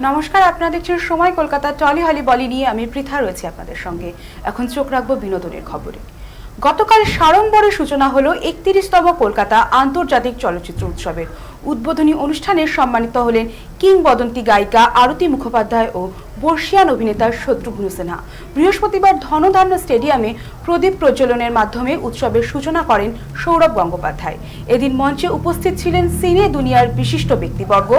নমস্কার, আপনারা দেখছেন সময় কলকাতা টলি হলি বলি নিয়ে আমি পৃথা রয়েছি আপনাদের সঙ্গে। এখন চোখ রাখবো বিনোদনের খবরে। গতকাল সাড়ম্বরে সূচনা হলো ৩১তম কলকাতা আন্তর্জাতিক চলচ্চিত্র উৎসবের। উদ্বোধনী অনুষ্ঠানে সম্মানিত হলেন কিংবদন্তি গায়িকা আরতি মুখোপাধ্যায় ও বর্ষিয়ান অভিনেতা শত্রুঘ্ন সিনহা। বৃহস্পতিবার ধনধান্য স্টেডিয়ামে প্রদীপ প্রজ্বলনের মাধ্যমে উৎসবের সূচনা করেন সৌরভ গঙ্গোপাধ্যায়। এদিন মঞ্চে উপস্থিত ছিলেন সিনে দুনিয়ার বিশিষ্ট ব্যক্তিবর্গ।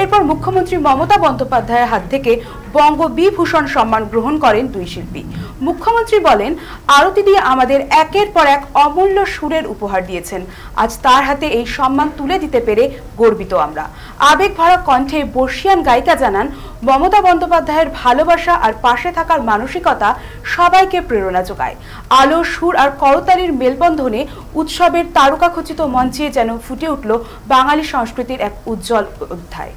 এরপর মুখ্যমন্ত্রী মমতা বন্দ্যোপাধ্যায়ের হাত থেকে বঙ্গবিভূষণ সম্মান গ্রহণ করেন দুই শিল্পী। মুখ্যমন্ত্রী বলেন, আরতি দিয়ে আমাদের একের পর এক অমূল্য সুরের উপহার দিয়েছেন। আজ তার হাতে এই সম্মান তুলে দিতে পেরে গর্বিত আমরা। আবেগ ভরা কণ্ঠে বর্ষিয়ান গায়িকা জানান, মমতা বন্দ্যোপাধ্যায়ের ভালোবাসা আর পাশে থাকার মানসিকতা সবাইকে প্রেরণা যোগায়। আলো, সুর আর করতালির মেলবন্ধনে উৎসবের তারকাখচিত মঞ্চে যেন ফুটে উঠল বাঙালি সংস্কৃতির এক উজ্জ্বল অধ্যায়।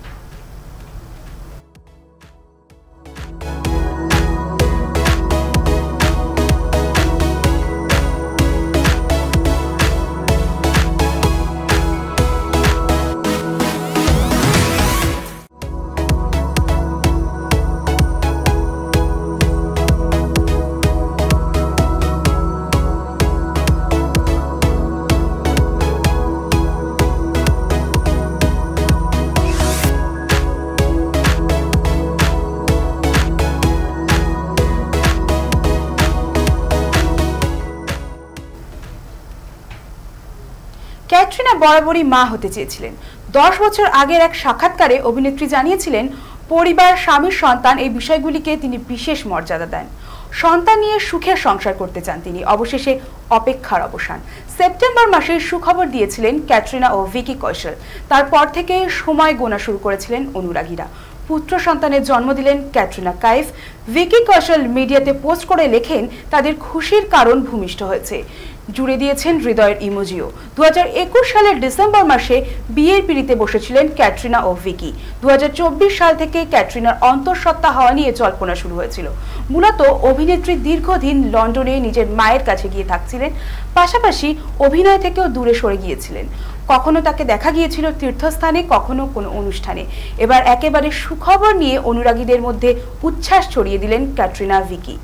ক্যাটরিনা বরাবরই মা হতে চেয়েছিলেন। 10 বছর আগের এক সাক্ষাৎকারে অভিনেত্রী জানিয়েছিলেন, পরিবার, স্বামী, সন্তান এই বিষয়গুলিকে তিনি বিশেষ মর্যাদা দেন। সন্তান নিয়ে সুখের সংসার করতে চান তিনি। অবশেষে অপেক্ষার অবসান। সেপ্টেম্বর মাসে সুখবর দিয়েছিলেন ক্যাটরিনা ও ভিকি কৌশল। তারপর থেকে সময় গোনা শুরু করেছিলেন অনুরাগীরা। পুত্র সন্তানের জন্ম দিলেন ক্যাটরিনা কাইফ। ভিকি কৌশল মিডিয়াতে পোস্ট করে লেখেন, তাদের খুশির কারণ ভূমিষ্ঠ হয়েছে। জুড়ে দিয়েছেন হৃদয়ের ইমোজিও। 2021 সালের ডিসেম্বর মাসে বিয়ের পিঁড়িতে বসেছিলেন ক্যাটরিনা ও ভিকি। 2024 সাল থেকে ক্যাটরিনার অন্তঃসত্ত্বা হওয়া নিয়ে জল্পনা শুরু হয়েছিল। মূলত অভিনেত্রী দীর্ঘদিন লন্ডনে নিজের মায়ের কাছে গিয়ে থাকছিলেন, পাশাপাশি অভিনয় থেকেও দূরে সরে গিয়েছিলেন। কখনো তাকে দেখা গিয়েছিল তীর্থস্থানে, কখনো কোনো অনুষ্ঠানে। এবার একেবারে সুখবর নিয়ে অনুরাগীদের মধ্যে উচ্ছ্বাস ছড়িয়ে দিলেন ক্যাটরিনা, ভিকি।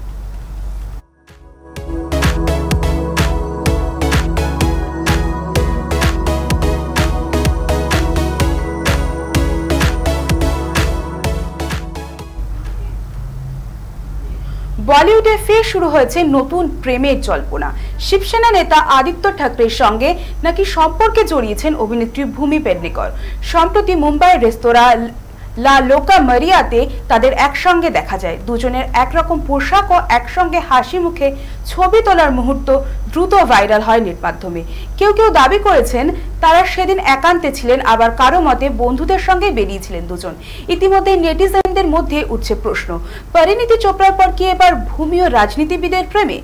বলিউডে ফের শুরু হয়েছে নতুন প্রেমের জল্পনা। শিবসেনা নেতা আদিত্য ঠাকরের সঙ্গে নাকি সম্পর্কে জড়িয়েছেন অভিনেত্রী ভূমি পেডনেকর। সম্প্রতি মুম্বাইয়ের রেস্তোরাঁ লা লোকা মারিয়াতে তাদের একসঙ্গে দেখা যায়। দুজনের একরকম পোশাক ও একসঙ্গে হাসি মুখে ছবি তোলার মুহূর্ত দ্রুত ভাইরাল হয় নেট মাধ্যমে। কেউ কেউ দাবি করেছেন তারা সেদিন একান্তে ছিলেন, আবার কারো মতে বন্ধুদের সঙ্গে বেরিয়েছিলেন দুজন। ইতিমধ্যে নেটিজেনদের মধ্যে উঠছে প্রশ্ন, পরিণীতি চোপড়ার পর কি এবার ভূমি ও রাজনীতিবিদের প্রেমে?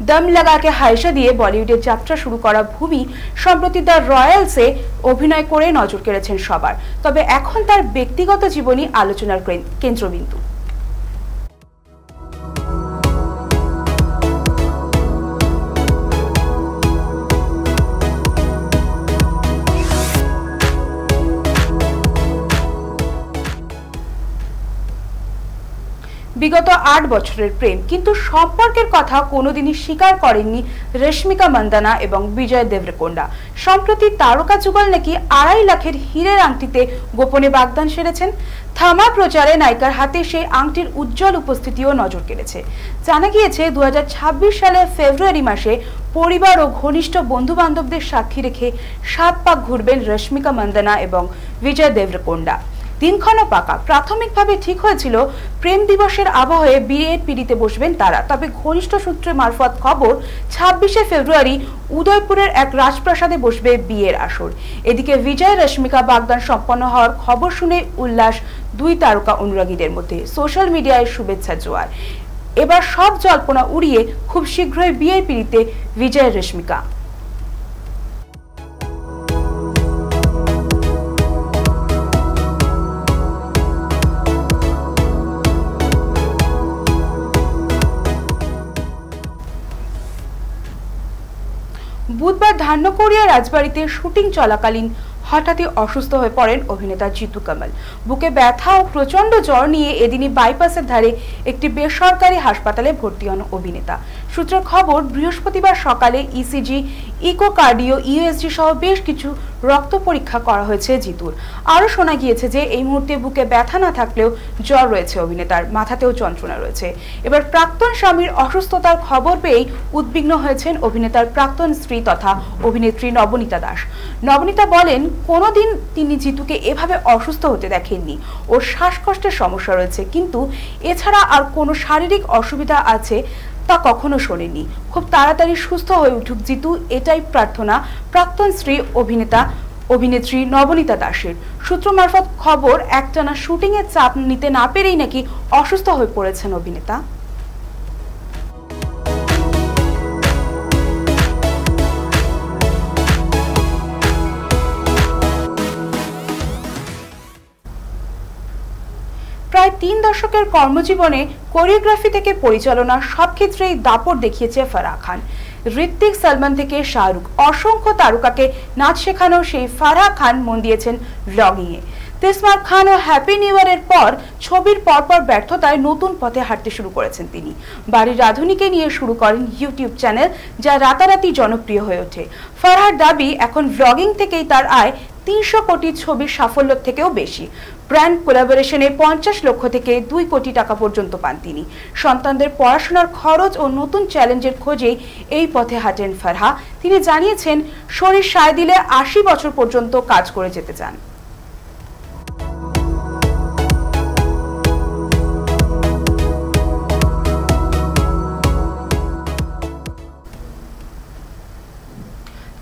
দম লাগাকে হাইসা দিয়ে বলিউডের যাত্রা শুরু করা ভূমি সম্প্রতি দ্য রয়্যালসে অভিনয় করে নজর কেড়েছেন সবার। তবে এখন তার ব্যক্তিগত জীবনী আলোচনার কেন্দ্রবিন্দু। বিগত 8 বছরের প্রেম, কিন্তু সম্পর্কের কথা কোনোদিনই স্বীকার করেননি রশ্মিকা মান্দানা এবং বিজয় দেবরকোন্ডা। সম্প্রতি তারকা যুগল নাকি 2.5 লাখের হীরের আংটিতে গোপনে বাগদান সেরেছেন। থামা প্রচারে নায়িকার হাতে সেই আংটির উজ্জ্বল উপস্থিতিও নজর কেড়েছে। জানা গিয়েছে 2026 সালের ফেব্রুয়ারি মাসে পরিবার ও ঘনিষ্ঠ বন্ধু বান্ধবদের সাক্ষী রেখে 7 পাক ঘুরবেন রশ্মিকা মান্দানা এবং বিজয় দেবরকোন্ডা। দিনক্ষণও পাকা। প্রাথমিকভাবে ঠিক হয়েছিল প্রেম দিবসের আবহে বিয়ের পিঁড়িতে বসবেন তারা। তবে ঘনিষ্ঠ সূত্রে মারফত খবর, 26শে ফেব্রুয়ারি উদয়পুরের এক রাজপ্রাসাদে বসবে বিয়ের আসর। এদিকে বিজয় রশ্মিকা বাগদান সম্পন্ন হওয়ার খবর শুনে উল্লাস দুই তারকা অনুরাগীদের মধ্যে। সোশ্যাল মিডিয়ায় শুভেচ্ছা জোয়ার। এবার সব জল্পনা উড়িয়ে খুব শীঘ্রই বিয়ের পিঁড়িতে বিজয় রশ্মিকা। বুধবার ধান্যকড়িয়া রাজবাড়িতে শুটিং চলাকালীন হঠাৎই অসুস্থ হয়ে পড়েন অভিনেতা জিতু কামাল। বুকে ব্যথা ও প্রচন্ড জ্বর নিয়ে এদিনই বাইপাসের ধারে একটি বেসরকারি হাসপাতালে ভর্তি হন অভিনেতা। সূত্রের খবর, বৃহস্পতিবার সকালে ইসিজি, ইকোকার্ডিও, ইউএসজি সহ বেশ কিছু রক্ত পরীক্ষা করা হয়েছে জিতুর। আরও শোনা গিয়েছে যে এই মুহূর্তে বুকে ব্যথা না থাকলেও জ্বর রয়েছে অভিনেতার, মাথাতেও যন্ত্রণা রয়েছে। এবার প্রাক্তন স্বামীর অসুস্থতার খবর পেয়েই উদ্বিগ্ন হয়েছেন অভিনেতার প্রাক্তন স্ত্রী তথা অভিনেত্রী নবনীতা দাস। নবনীতা বলেন, কোনোদিন তিনি জিতুকে এভাবে অসুস্থ হতে দেখেননি। ওর শ্বাসকষ্টের সমস্যা রয়েছে, কিন্তু এছাড়া আর কোনো শারীরিক অসুবিধা আছে তা কখনো শোনেনি। খুব তাড়াতাড়ি সুস্থ হয়ে উঠুক জিতু, এটাই প্রার্থনা প্রাক্তন স্ত্রী অভিনেত্রী নবনীতা দাসের। সূত্র মারফত খবর, একটানা শুটিং এর চাপ নিতে না পেরেই নাকি অসুস্থ হয়ে পড়েছেন অভিনেতা। প্রায় 3 দশকের কর্মজীবনে কোরিওগ্রাফি থেকে পরিচালনা সব ক্ষেত্রেই দাপট দেখিয়েছে ফারাহ খান। ঋত্বিক, সালমান থেকে শাহরুখ, অসংখ্য তারকাকে নাচ শেখানো সেই ফারাহ খান মন দিয়েছেন ব্লগিংয়ে। তেসমার খান ও হ্যাপি নিউ ইয়ারের পর ছবির পরপর ব্যর্থতায় নতুন পথে হাঁটতে শুরু করেছেন তিনি। বাড়ির রাঁধুনিকে নিয়ে শুরু করেন ইউটিউব চ্যানেল, যা রাতারাতি জনপ্রিয় হয়ে ওঠে। ফারাহর দাবি, এখন ব্লগিং থেকেই তার আয় 300 কোটি ছবির সাফল্যের থেকেও বেশি। ব্র্যান্ড কোলাবোরেশনে 50 লক্ষ থেকে 2 কোটি টাকা পর্যন্ত পান তিনি। সন্তানদের পড়াশোনার খরচ ও নতুন চ্যালেঞ্জের খোঁজেই এই পথে হাঁটেন ফারাহ। তিনি জানিয়েছেন, শরীর সায় দিলে 80 বছর পর্যন্ত কাজ করে যেতে চান।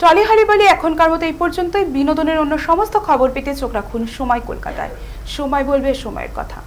টলিহারি বলি এখনকার মতো এই পর্যন্তই। বিনোদনের অন্য সমস্ত খবর পেতে চোখ রাখুন সময় কলকাতায়। সময় বলবে সময়ের কথা।